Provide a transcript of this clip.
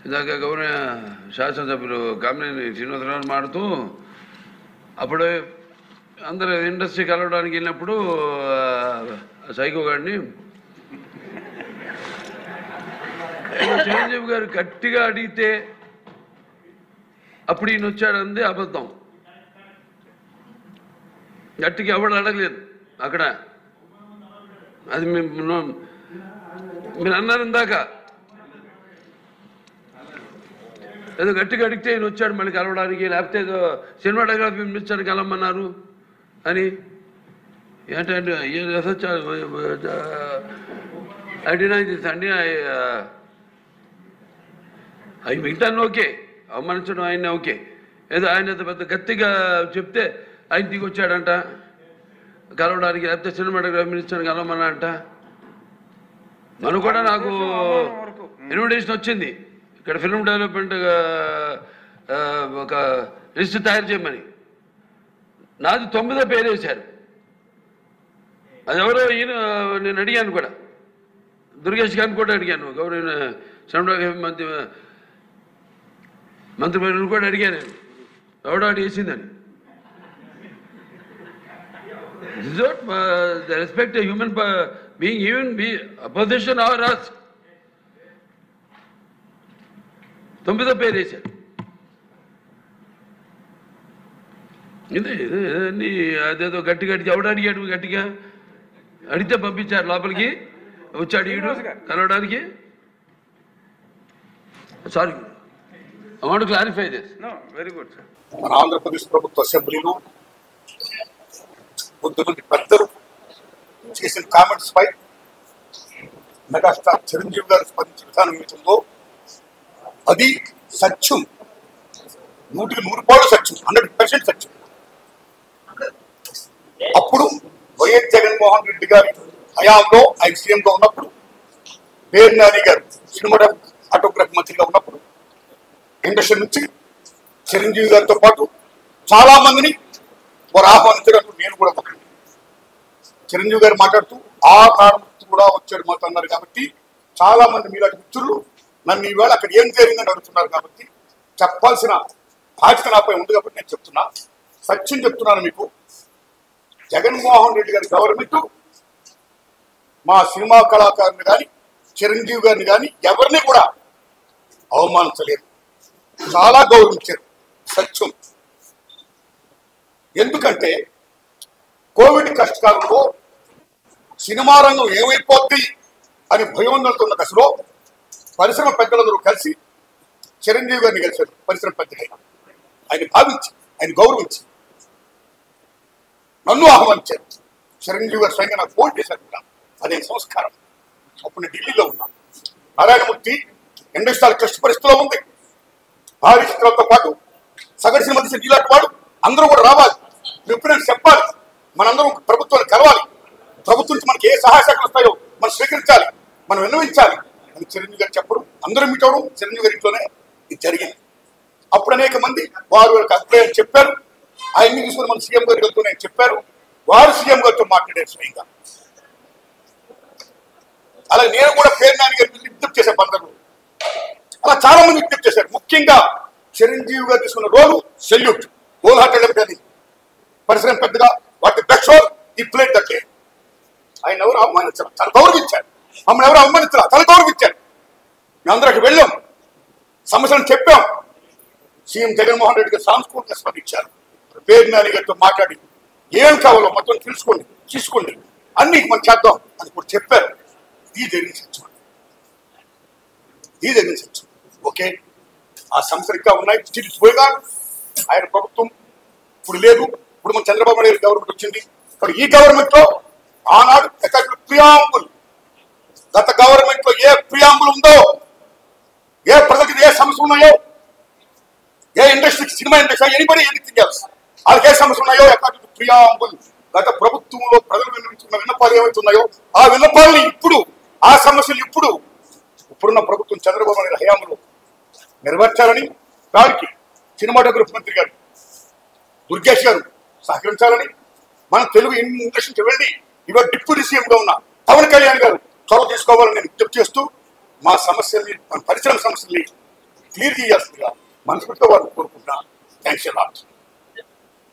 ఇందాక గౌరవ శాసనసభ్యులు కామినేని శ్రీనివాసరావు మాడుతూ అప్పుడు అందరూ ఇండస్ట్రీ కలవడానికి వెళ్ళినప్పుడు సైకో గారిని చిరంజీవి గారు గట్టిగా అడిగితే అప్పుడు ఈయన వచ్చాడంది అబద్ధం. గట్టిగా ఎవడు అడగలేదు అక్కడ. అది మీరు అన్నారు ఇందాక, ఏదో గట్టిగా అడిగితే ఈయన వచ్చాడు మళ్ళీ కలవడానికి, లేకపోతే ఏదో సినిమాటోగ్రఫీ మినిస్టర్ కలవమన్నారు అని. ఏంటంటే అడిగినా అండి అవి మిగతాన్ని ఓకే, అవమానించడం ఆయన ఓకే, ఏదో ఆయన పెద్ద గట్టిగా చెప్తే ఆయన దిగి వచ్చాడంట కలవడానికి, లేకపోతే సినిమాటోగ్రఫీ మినిస్టర్ కలవమన్నా అంట. మనం కూడా నాకు ఇన్విటేషన్ వచ్చింది ఇక్కడ ఫిల్మ్ డెవలప్మెంట్ ఒక లిస్ట్ తయారు చేయమని. నాది 9వ పేరు వేశారు. అది ఎవరో ఈయన నేను అడిగాను కూడా, దుర్గేష్ గారిని కూడా అడిగాను, గౌరవ సినిమాటోగ్రఫీ మంత్రివర్యులు కూడా అడిగాను, ఎవడో అడిగేసిందని. Is not the respect a human being, even be opposition or us. 9వ పేరు వేశారు. ఇది అదేదో గట్టిగా ఎవడు అడిగాడు, గట్టిగా అడిగితే పంపించారు లోపలికి, వచ్చాడు ఈడు కలవడానికి. Sorry, I want to clarify this. No, very good, sir. మన ఆంధ్రప్రదేశ్ ప్రభుత్వ అసెంబ్లీలో కొంతమంది పెద్దలు చేసిన కామెంట్స్ పై మెగాస్టార్ చిరంజీవి గారు స్పందించిన విధానం ఏమిటో అది సత్యం, 100% సత్యం, 100% సత్యం. అప్పుడు వైఎస్ జగన్మోహన్ రెడ్డి గారి హయాంలో ఆయన సీఎంగా ఉన్నప్పుడు, పేర్నాని గారు సినిమాటోగ్రఫీ మంత్రిగా ఉన్నప్పుడు ఇండస్ట్రీ నుంచి చిరంజీవి గారితో పాటు చాలా మందిని వారు ఆహ్వానించడానికి నేను కూడా ఒకటి. చిరంజీవి గారు మాట్లాడుతూ ఆ కారణం కూడా వచ్చాడు మాతో అన్నారు. కాబట్టి చాలా మంది మీలాంటి మిత్రులు నన్ను ఈవేళ అక్కడ ఏం జరిగిందని అడుగుతున్నారు. కాబట్టి చెప్పాల్సిన బాధ్యత నాపై ఉంది కాబట్టి నేను చెప్తున్నా, సత్యం చెప్తున్నాను మీకు. జగన్మోహన్ రెడ్డి గారి గవర్నమెంట్ మా సినిమా కళాకారుని కానీ చిరంజీవి గారిని కానీ ఎవరిని కూడా అవమానించలేదు, చాలా గౌరవించారు. సత్యం. ఎందుకంటే కోవిడ్ కష్టకాలంలో సినిమా రంగం ఏమైపోద్ది అని భయోందనతో దశలో పరిశ్రమ పెద్దలందరూ కలిసి చిరంజీవి గారిని కలిశారు. పరిశ్రమ పెద్దగా ఆయన భావించి, ఆయన గౌరవించి నన్ను ఆహ్వానించారు. చిరంజీవి గారు స్వయంగా నాకు ఫోన్ చేశారు. అదే సంస్కారం. అప్పుడు నేను ఢిల్లీలో ఉన్నాను. నారాయణమూర్తి ఇండస్ట్రీ క్లిష్ట పరిస్థితిలో ఉంది. భారీ చిత్రాలతో పాటు సగటు సినిమా తీసిన ఇలాంటి వాడు అందరూ కూడా రావాలి, ఎప్పుడైనా చెప్పాలి, మనందరం ప్రభుత్వాన్ని కలవాలి, ప్రభుత్వం నుంచి మనకి ఏ సహాయ శాఖలు వస్తాయో మనం స్వీకరించాలి, మనం విన్నవించాలి అని చిరంజీవి గారు చెప్పడం, అందరూ మీట్ అవడం చిరంజీవి గారి ఇంట్లోనే ఇది జరిగింది. అప్పుడు అనేక మంది వారు అభిప్రాయం చెప్పారు. ఆయన్ని తీసుకుని మన సీఎం గారితో చెప్పారు. వారు సీఎం గారితో మాట్లాడారు స్వయంగా. అలా నేను కూడా పేర్నాని గారికి విజ్ఞప్తి చేసే పద్ధతులు అలా చాలా మంది విజ్ఞప్తి చేశారు. ముఖ్యంగా చిరంజీవి గారు తీసుకున్న రోలు సెల్యూట్, హోల్ హార్టెడ్ అని పరిశ్రమ పెద్దగా వాటి బెస్ట్ రోల్ ఈ ప్లేట్ దట్టే. ఆయన ఎవరు అవమానించారు, తన గౌరవించారు. మమ్మల్ని ఎవరు అవమానించారు, తన గౌరవించారు. మేము అందరికి వెళ్ళాం, సమస్యలను చెప్పాం. సీఎం జగన్మోహన్ రెడ్డి గారు సాంస్కృతిక స్పందించారు. పేర్నాని గారితో మాట్లాడి ఏం కావాలో మొత్తం తెలుసుకోండి, తీసుకోండి, అన్ని మనం చేద్దాం అని కూడా చెప్పారు. ఇది జరిగిన సత్యం, ఇది జరిగిన సత్యం. ఓకే, ఆ సమస్యలు ఇంకా ఉన్నాయి, పోయిగా ఆయన ప్రభుత్వం ఇప్పుడు లేదు. ఇప్పుడు మన చంద్రబాబు నాయుడు గవర్నమెంట్ వచ్చింది. ఇప్పుడు ఈ గవర్నమెంట్ లో ఆనాడు ప్రియాంబుల్, గత గవర్నమెంట్ లో ఏ ప్రియాంబుల్ ఉందో, ఏ ప్రజలకు ఏ సమస్యలు ఉన్నాయో, ఏ industry, cinema industry, anybody anything else, వాళ్ళకి ఏ సమస్యలు ఉన్నాయో అకార్డింగ్ టు ప్రియాంబుల్ గత ప్రభుత్వంలో ప్రజలు విన్నవించుకున్న విన్నపాలు ఏమవుతున్నాయో ఆ విన్నపాలని ఇప్పుడు, ఆ సమస్యలు ఇప్పుడున్న ప్రభుత్వం చంద్రబాబు నాయుడు హయాంలో నెరవేర్చాలని, దానికి సినిమాటోగ్రఫీ మంత్రి గారు దుర్గేష్ గారు సహకరించాలని, మన తెలుగు ఇండస్ట్రీకి వెళ్ళి ఇవాళ డిప్యూటీ సీఎంగా ఉన్న పవన్ కళ్యాణ్ గారు చొరవ తీసుకోవాలని నేను విజ్ఞప్తి చేస్తూ మా సమస్యల్ని మన పరిశ్రమ సమస్యల్ని క్లియర్ చేయాల్సిందిగా మనస్ఫూర్తిగా వారిని కోరుకుంటున్నా. Thanks a lot.